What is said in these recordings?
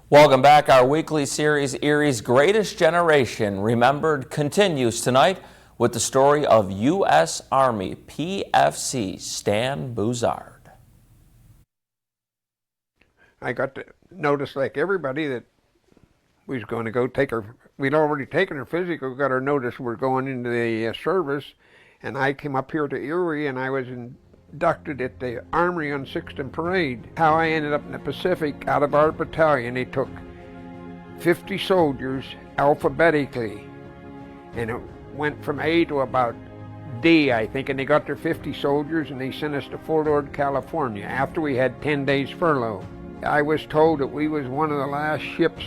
Welcome back. Our weekly series, Erie's Greatest Generation Remembered, continues tonight with the story of U.S. Army PFC Stan Buzard. I got to notice, like everybody, that we was going to go take our, we'd already taken our physical, got our notice we're going into the service, and I came up here to Erie and I was inducted at the Armory on 6th and Parade. How I ended up in the Pacific, out of our battalion, they took 50 soldiers alphabetically, and it went from A to about D, I think, and they got their 50 soldiers and they sent us to Fort Ord, California after we had 10 days furlough. I was told that we was one of the last ships,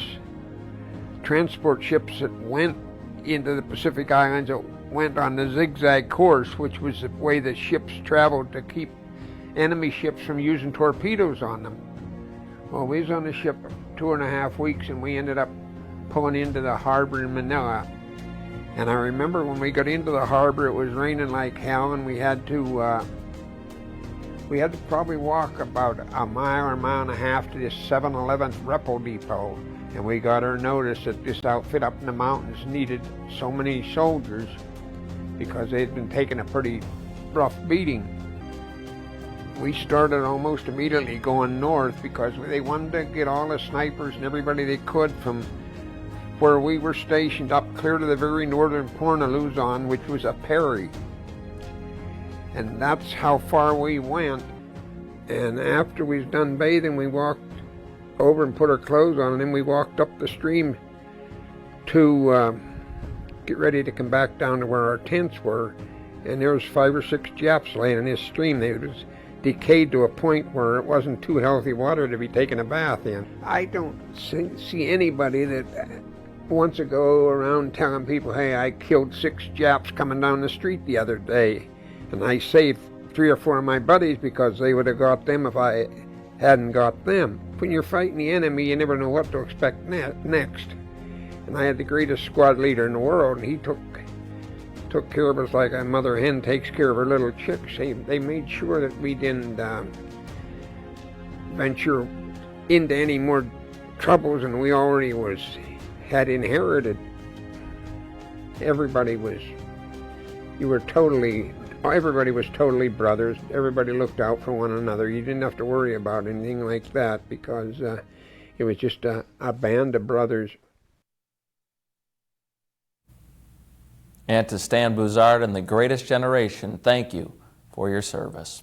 transport ships, that went into the Pacific Islands, that went on the zigzag course, which was the way the ships traveled to keep enemy ships from using torpedoes on them. Well, we was on the ship 2.5 weeks and we ended up pulling into the harbor in Manila. And I remember when we got into the harbor, it was raining like hell, and we had to probably walk about a mile or mile and a half to this 7-Eleven repo depot. And we got our notice that this outfit up in the mountains needed so many soldiers because they'd been taking a pretty rough beating. We started almost immediately going north because they wanted to get all the snipers and everybody they could from where we were stationed up clear to the very northern point of Luzon, which was a Perry. And that's how far we went. And after we was done bathing, we walked over and put our clothes on, and then we walked up the stream to get ready to come back down to where our tents were. And there was 5 or 6 Japs laying in this stream. They was decayed to a point where it wasn't too healthy water to be taking a bath in. I don't see anybody that wants to go around telling people, hey, I killed 6 Japs coming down the street the other day. And I saved 3 or 4 of my buddies because they would have got them if I hadn't got them. When you're fighting the enemy, you never know what to expect next. And I had the greatest squad leader in the world, and he took care of us like a mother hen takes care of her little chicks. They made sure that we didn't venture into any more troubles than we already had inherited. Everybody was totally brothers. Everybody looked out for one another. You didn't have to worry about anything like that because it was just a band of brothers. And to Stan Buzard and the Greatest Generation, thank you for your service.